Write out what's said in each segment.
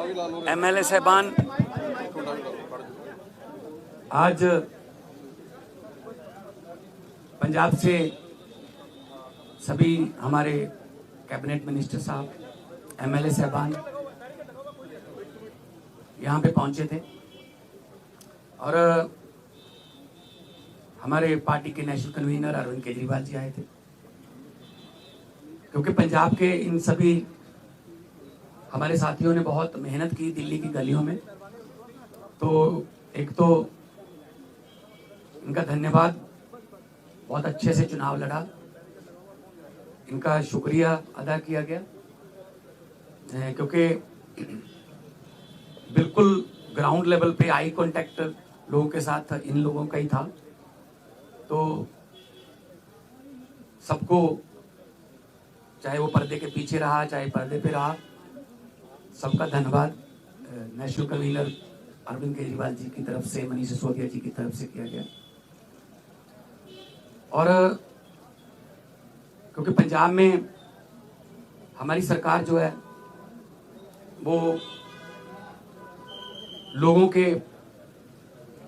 MLA साहबान, आज पंजाब से सभी हमारे कैबिनेट मिनिस्टर साहब, एमएलए साहबान यहाँ पे पहुंचे थे और हमारे पार्टी के नेशनल कन्वीनर अरविंद केजरीवाल जी आए थे। क्योंकि पंजाब के इन सभी हमारे साथियों ने बहुत मेहनत की दिल्ली की गलियों में, तो एक तो इनका धन्यवाद, बहुत अच्छे से चुनाव लड़ा, इनका शुक्रिया अदा किया गया। क्योंकि बिल्कुल ग्राउंड लेवल पे आई कांटेक्ट लोगों के साथ इन लोगों का ही था, तो सबको, चाहे वो पर्दे के पीछे रहा चाहे पर्दे पे रहा, सबका धन्यवाद नेशनल कन्वीनर अरविंद केजरीवाल जी की तरफ से, मनीष सिसोदिया जी की तरफ से किया गया। और क्योंकि पंजाब में हमारी सरकार जो है वो लोगों के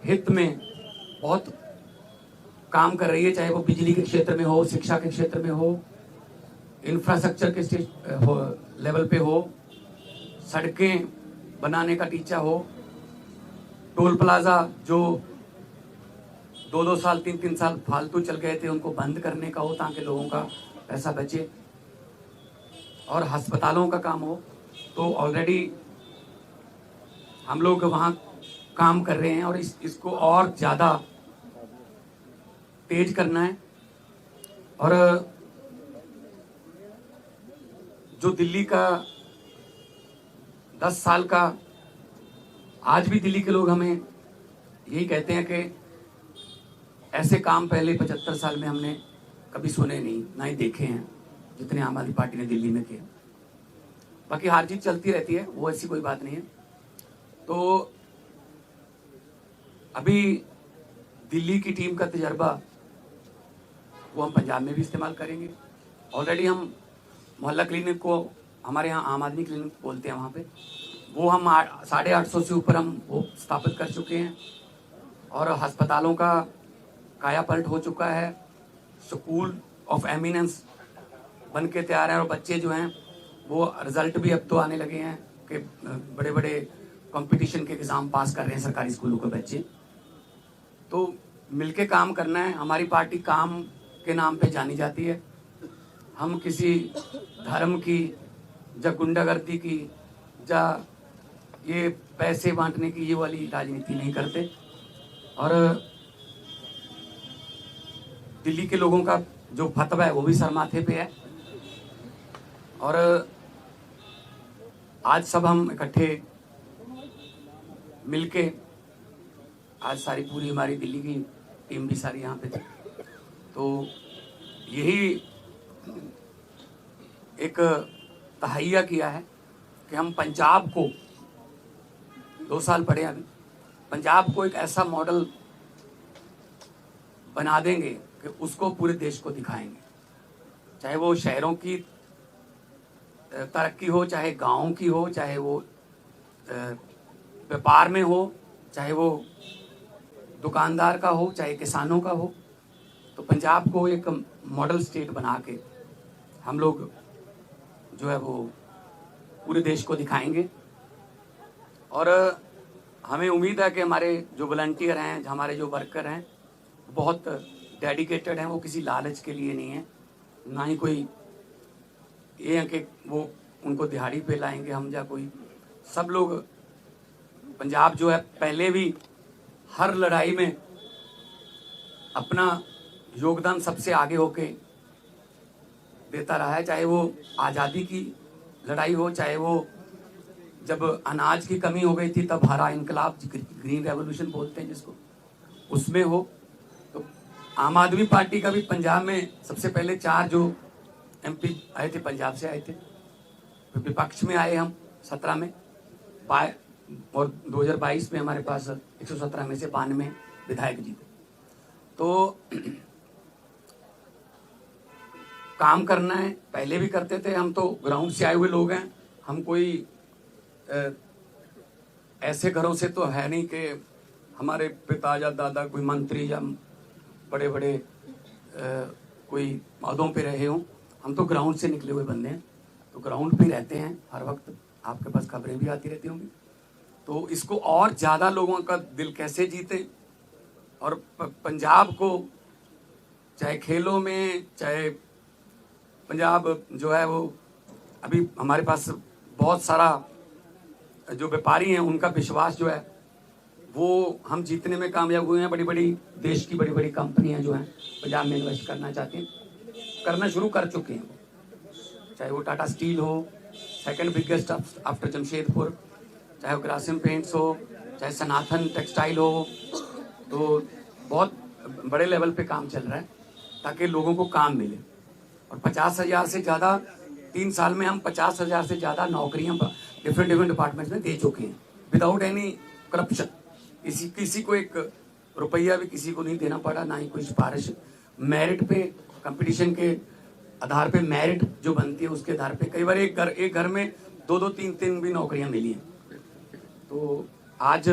हित में बहुत काम कर रही है, चाहे वो बिजली के क्षेत्र में हो, शिक्षा के क्षेत्र में हो, इंफ्रास्ट्रक्चर के लेवल पे हो, सड़कें बनाने का टीचा हो, टोल प्लाजा जो 2-2 साल 3-3 साल फालतू चल गए थे उनको बंद करने का हो ताकि लोगों का पैसा बचे, और अस्पतालों का काम हो। तो ऑलरेडी हम लोग वहाँ काम कर रहे हैं और इसको और ज़्यादा तेज करना है। और जो दिल्ली का 10 साल का, आज भी दिल्ली के लोग हमें यही कहते हैं कि ऐसे काम पहले 75 साल में हमने कभी सुने नहीं, ना ही देखे हैं जितने आम आदमी पार्टी ने दिल्ली में किए। बाकी हार जीत चलती रहती है, वो ऐसी कोई बात नहीं है। तो अभी दिल्ली की टीम का तजर्बा वो हम पंजाब में भी इस्तेमाल करेंगे। ऑलरेडी हम मोहल्ला क्लिनिक को, हमारे यहाँ आम आदमी क्लिनिक बोलते हैं, वहाँ पे वो हम 850 से ऊपर हम वो स्थापित कर चुके हैं और अस्पतालों का काया पलट हो चुका है। स्कूल ऑफ एमिनेंस बन के तैयार हैं और बच्चे जो हैं वो रिजल्ट भी अब तो आने लगे हैं कि बड़े बड़े कंपटीशन के एग्ज़ाम पास कर रहे हैं सरकारी स्कूलों के बच्चे। तो मिलके काम करना है। हमारी पार्टी काम के नाम पे जानी जाती है। हम किसी धर्म की या गुंडागर्दी की या ये पैसे बांटने की ये वाली राजनीति नहीं करते। और दिल्ली के लोगों का जो फतवा है वो भी सर माथे पे है। और आज सब हम इकट्ठे मिलके, आज सारी पूरी हमारी दिल्ली की टीम भी सारी यहाँ पे थी, तो यही एक तहैया किया है कि हम पंजाब को, 2 साल पड़े अभी, पंजाब को एक ऐसा मॉडल बना देंगे कि उसको पूरे देश को दिखाएंगे। चाहे वो शहरों की तरक्की हो, चाहे गाँव की हो, चाहे वो व्यापार में हो, चाहे वो दुकानदार का हो, चाहे किसानों का हो, तो पंजाब को एक मॉडल स्टेट बना के हम लोग जो है वो पूरे देश को दिखाएंगे। और हमें उम्मीद है कि हमारे जो वॉलंटियर हैं, हमारे जो वर्कर हैं, बहुत डेडिकेटेड हैं। वो किसी लालच के लिए नहीं है, ना ही कोई ये है कि वो उनको दिहाड़ी पे लाएंगे हम या कोई। सब लोग, पंजाब जो है पहले भी हर लड़ाई में अपना योगदान सबसे आगे होके देता रहा है। चाहे वो आज़ादी की लड़ाई हो, चाहे वो जब अनाज की कमी हो गई थी तब हरा इनकलाब, ग्रीन रेवोल्यूशन बोलते हैं जिसको, उसमें हो। तो आम आदमी पार्टी का भी पंजाब में सबसे पहले 4 जो MP आए थे पंजाब से आए थे, विपक्ष में आए हम 17 में, और 2022 में हमारे पास 117 में से 92 विधायक जीते। तो काम करना है, पहले भी करते थे हम, तो ग्राउंड से आए हुए लोग हैं। हम कोई ऐसे घरों से तो है नहीं कि हमारे पिता या दादा कोई मंत्री या बड़े बड़े कोई पदों पे रहे हों। हम तो ग्राउंड से निकले हुए बंदे हैं, तो ग्राउंड पे रहते हैं हर वक्त। आपके पास खबरें भी आती रहती होंगी। तो इसको और ज़्यादा लोगों का दिल कैसे जीते, और पंजाब को चाहे खेलों में, चाहे पंजाब जो है वो अभी हमारे पास बहुत सारा जो व्यापारी हैं उनका विश्वास जो है वो हम जीतने में कामयाब हुए हैं। बड़ी बड़ी देश की बड़ी बड़ी कंपनियां जो हैं पंजाब में इन्वेस्ट करना चाहती हैं, करना शुरू कर चुके हैं। चाहे वो टाटा स्टील हो, सेकंड बिगेस्ट आफ्टर जमशेदपुर, चाहे वो ग्रासिम पेंट्स हो, चाहे सनातन टेक्सटाइल हो, तो बहुत बड़े लेवल पे काम चल रहा है ताकि लोगों को काम मिले। और 50,000 से ज़्यादा 3 साल में हम 50,000 से ज़्यादा नौकरियां डिफरेंट डिपार्टमेंट्स में दे चुके हैं विदाउट एनी करप्शन। किसी को एक रुपया भी किसी को नहीं देना पड़ा, ना ही कोई सिफारिश। मेरिट पे, कंपटीशन के आधार पे मेरिट जो बनती है उसके आधार पे कई बार एक घर में 2-2, 3-3 भी नौकरियां मिली हैं। तो आज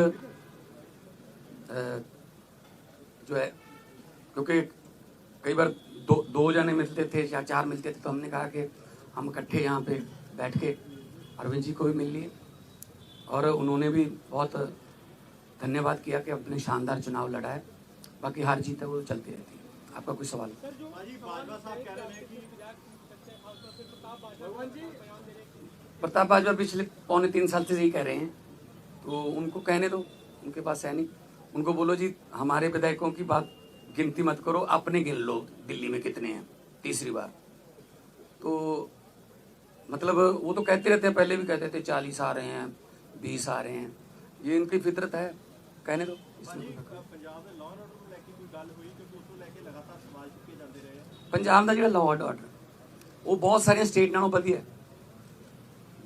जो है, क्योंकि कई बार दो जने मिलते थे या 4 मिलते थे, तो हमने कहा कि हम इकट्ठे यहाँ पे बैठ के अरविंद जी को भी मिल लिए, और उन्होंने भी बहुत धन्यवाद किया कि अपने शानदार चुनाव लड़ा है। बाकी हार जीत है वो चलती रहती है। आपका कोई सवाल? प्रताप बाजवा पिछले 2.25 साल से यही कह रहे हैं, तो उनको कहने दो, उनके पास है नहीं। उनको बोलो जी हमारे विधायकों की बात गिनती मत करो, अपने गिन लो दिल्ली में कितने हैं तीसरी बार। तो मतलब वो तो कहते रहते हैं, पहले भी कहते थे 40 आ रहे हैं, 20 आ रहे हैं, ये इनकी फितरत है, कहने दो। पंजाब का जो लॉ एंड ऑर्डर वो बहुत सारे स्टेट नालों वधिया है।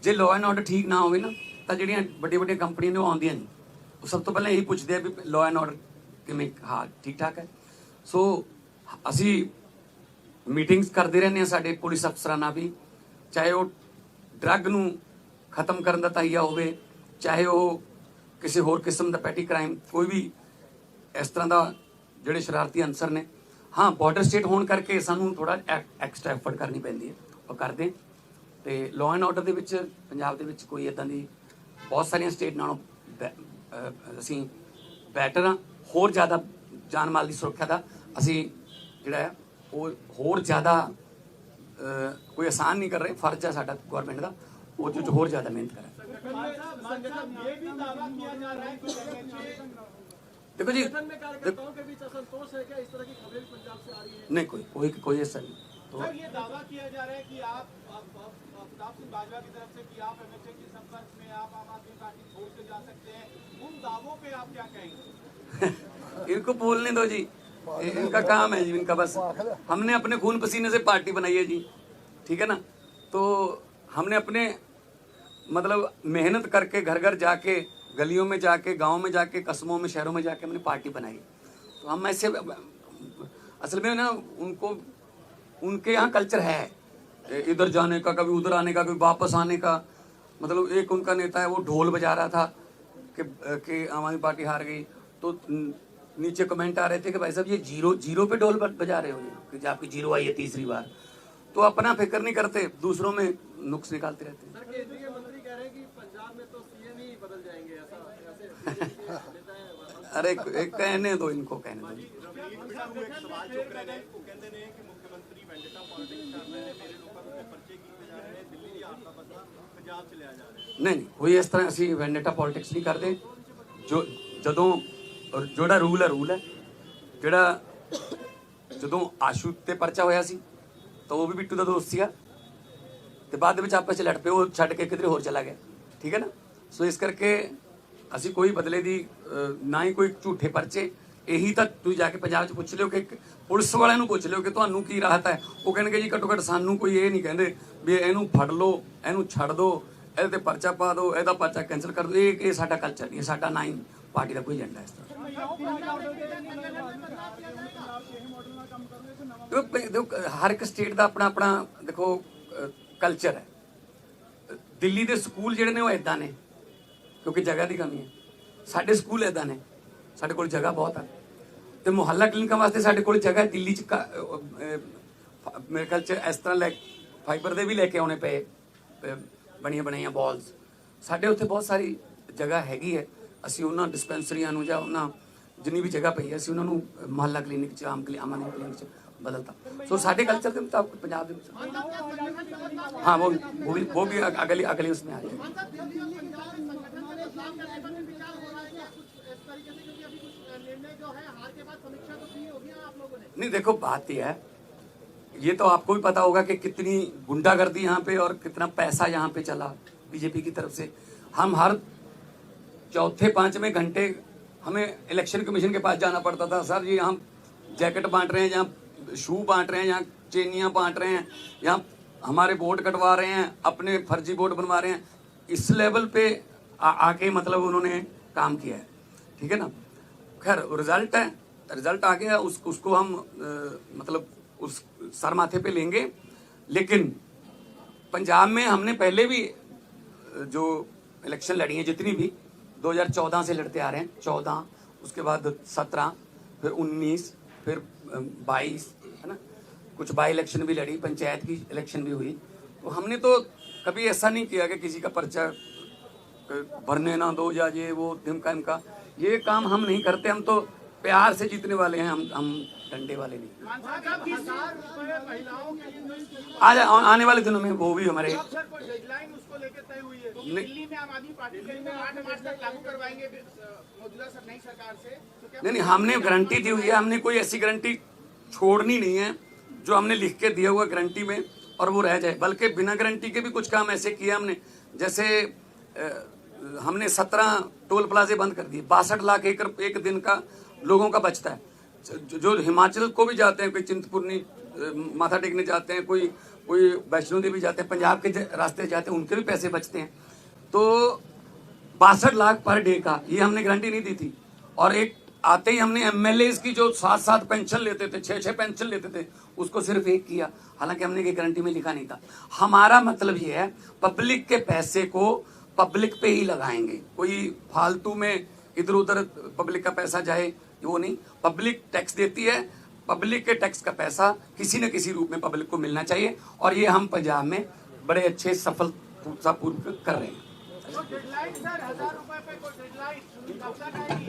जे लॉ एंड ऑर्डर ठीक ना होवे ना तो ਜਿਹੜੀਆਂ ਵੱਡੀਆਂ ਵੱਡੀਆਂ ਕੰਪਨੀਆਂ ਨੇ ਉਹ ਆਉਂਦੀਆਂ ਨਹੀਂ। ਉਹ ਸਭ ਤੋਂ ਪਹਿਲਾਂ ਇਹੀ ਪੁੱਛਦੇ ਆ ਵੀ ਲॉ ਐਂਡ ਆਰਡਰ ਕਿਵੇਂ, ਹਾਂ ਠੀਕ ਠਾਕ ਹੈ। ਸੋ ਅਸੀਂ ਮੀਟਿੰਗਸ ਕਰਦੇ ਰਹਿੰਦੇ ਹਾਂ ਸਾਡੇ ਪੁਲਿਸ ਅਫਸਰਾਂ ਨਾਲ ਵੀ, ਚਾਹੇ ਉਹ ਡਰੱਗ ਨੂੰ ਖਤਮ ਕਰਨ ਦਾ ਤਹੀਆ ਹੋਵੇ, ਚਾਹੇ ਉਹ ਕਿਸੇ ਹੋਰ ਕਿਸਮ ਦਾ ਪੈਟੀ ਕ੍ਰਾਈਮ, ਕੋਈ ਵੀ ਇਸ ਤਰ੍ਹਾਂ ਦਾ ਜਿਹੜੇ ਸ਼ਰਾਰਤੀ ਅਨਸਰ ਨੇ। हाँ बॉर्डर स्टेट होने करके सानू थोड़ा एक्सट्रा एफर्ट करनी पैंदी है, और करते। तो लॉ एंड ऑर्डर के पंजाब के कोई इदां दी बहुत सारिया स्टेट नालों असी बैटर हाँ। होर ज़्यादा जान माल की सुरक्षा का असी जिहड़ा है वो होर ज़्यादा कोई आसान नहीं कर रहे। फर्ज है साडा गौरमेंट का वो जो होर ज़्यादा मेहनत करें। देखो जी, नहीं कोई ऐसा नहीं। तो ये दावा किया जा रहा है कि आप प्रताप सिंह बाजवा की तरफ से कि आप एमएचए के संपर्क में, आप आम आदमी पार्टी छोड़ के जा सकते हैं, उन दावों पे आप क्या कहेंगे? इनको बोलने दो जी, इनका काम है जी, इनका बस। हमने अपने खून पसीने से पार्टी बनाई है जी, ठीक है ना। तो हमने अपने मतलब मेहनत करके घर घर जाके, गलियों में जाके, गांव में जाके, कस्बों में, शहरों में जाके हमने पार्टी बनाई। तो हम ऐसे असल में ना उनके यहाँ कल्चर है इधर जाने का, कभी उधर आने का, कभी वापस आने का। मतलब एक उनका नेता है वो ढोल बजा रहा था कि आम आदमी पार्टी हार गई, तो नीचे कमेंट आ रहे थे कि भाई साहब ये जीरो पे ढोल बजा रहे हो कि आपकी जीरो आई है तीसरी बार। तो अपना फिक्र नहीं करते, दूसरों में नुक्स निकालते रहते हैं। अरे कहने दो इनको, कहने दो। नहीं कोई इस तरह असी वेंडेटा पॉलिटिक्स नहीं करते। जो जोड़ा रूल है जोड़ा जो आशू ते परचा होया सी तो वो भी बिट्टू का दोस्त सीगा, ते बाद में आपस लड़ पे, वो छड़ के किधरे होर चला गया, ठीक है ना। सो इस करके असी कोई बदले दी ना ही कोई झूठे परचे। यही तो तुम जाके पंजाब पुछ लियो कि पुलिस वाले पुछ लियो कि तुहानू की राहत है। वो कहेंगे जी घट्टो घट्ट सानू कोई ये नहीं कहते भी इनू फड़ लो, इनू छड़ दो, ये परचा पा दो, यदा परचा कैंसल कर दो। ये साडा कल्चर नहीं है, साडा ना ही पार्टी का कोई एजेंडा इस तरह। देखो हर एक स्टेट का अपना अपना देखो कल्चर है। दिल्ली के स्कूल जिहड़े ने वो इदां ने क्योंकि जगह की कमी है। ਸਾਡੇ ਸਕੂਲ ਇਦਾਂ ਨੇ, ਸਾਡੇ ਕੋਲ ਜਗ੍ਹਾ ਬਹੁਤ ਹੈ ਤੇ ਮੁਹੱਲਾ ਕਲੀਨਿਕਾਂ ਵਾਸਤੇ ਸਾਡੇ ਕੋਲ ਜਗ੍ਹਾ ਹੈ। ਦਿੱਲੀ 'ਚ ਮੇਰੇ ਖਿਆਲ 'ਚ ਇਸ ਤਰ੍ਹਾਂ ਫਾਈਬਰ ਦੇ ਵੀ ਲੈ ਕੇ ਆਉਣੇ ਪਏ ਬਣੀਆਂ ਬਣਾਈਆਂ ਬਾਲਸ। ਸਾਡੇ ਉੱਥੇ ਬਹੁਤ ਸਾਰੀ ਜਗ੍ਹਾ ਹੈਗੀ ਹੈ। ਅਸੀਂ ਉਹਨਾਂ ਡਿਸਪੈਂਸਰੀਆਂ ਨੂੰ ਜਾਂ ਉਹਨਾਂ ਜਿੰਨੀ ਵੀ ਜਗ੍ਹਾ ਪਈ ਹੈ ਅਸੀਂ ਉਹਨਾਂ ਨੂੰ ਮੁਹੱਲਾ ਕਲੀਨਿਕ 'ਚ ਆਮ ਕਲੀਨਿਕ 'ਚ ਬਦਲਤਾ। ਸੋ ਸਾਡੇ ਕਲਚਰ के मुताबिक पंजाब में हाँ वो भी अगली उसमें आ जाएगा। नहीं देखो बात यह है, ये तो आपको भी पता होगा कि कितनी गुंडागर्दी यहाँ पे और कितना पैसा यहाँ पे चला बीजेपी की तरफ से। हम हर चौथे पांचवें घंटे हमें इलेक्शन कमीशन के पास जाना पड़ता था। सर जी हम जैकेट बांट रहे हैं, यहाँ शू बांट रहे हैं, यहाँ चेनियाँ बांट रहे हैं, यहाँ हमारे वोट कटवा रहे हैं, अपने फर्जी वोट बनवा रहे हैं। इस लेवल पे आके मतलब उन्होंने काम किया है, ठीक है ना। खैर रिजल्ट है, रिजल्ट आ गया, उसको हम मतलब उस सर माथे पे लेंगे। लेकिन पंजाब में हमने पहले भी जो इलेक्शन लड़ी हैं जितनी भी 2014 से लड़ते आ रहे हैं, 14 उसके बाद 17 फिर 19 फिर 22 है ना, कुछ बाई इलेक्शन भी लड़ी, पंचायत की इलेक्शन भी हुई। तो हमने तो कभी ऐसा नहीं किया कि किसी का पर्चा भरने ना दो या ये वो धिमका इमका, ये काम हम नहीं करते। हम तो प्यार से जीतने वाले हैं, हम डंडे वाले नहीं। आज आने वाले दिनों में वो भी हमारे डेडलाइन उसको लेकर तय हुई है। दिल्ली में आम आदमी पार्टी के 8 मार्च तक लागू करवाएंगे मौजूदा नई सरकार से। तो नहीं हमने गारंटी दी हुई है, हमने कोई ऐसी गारंटी छोड़नी नहीं है जो हमने लिख के दिया हुआ गारंटी में और वो रह जाए। बल्कि बिना गारंटी के भी कुछ काम ऐसे किए हमने, जैसे हमने 17 टोल प्लाजे बंद कर दिए। 62 लाख एकड़ एक दिन का लोगों का बचता है। जो हिमाचल को भी जाते हैं, कोई चिंतपूर्णी माथा टेकने जाते हैं, कोई वैष्णो देवी जाते हैं, पंजाब के रास्ते जाते हैं, उनके भी पैसे बचते हैं। तो 62 लाख पर डे का ये हमने गारंटी नहीं दी थी। और एक आते ही हमने एमएलए की जो 7-7 पेंशन लेते थे, 6-6 पेंशन लेते थे, उसको सिर्फ एक किया। हालांकि हमने ये गारंटी में लिखा नहीं था। हमारा मतलब ये है पब्लिक के पैसे को पब्लिक पे ही लगाएंगे, कोई फालतू में इधर उधर पब्लिक का पैसा जाए वो नहीं। पब्लिक टैक्स देती है, पब्लिक के टैक्स का पैसा किसी न किसी रूप में पब्लिक को मिलना चाहिए और ये हम पंजाब में बड़े अच्छे सफलतापूर्वक कर रहे हैं। डेडलाइन सर 1000 रुपए पे कोई डेडलाइन कब तक आएगी?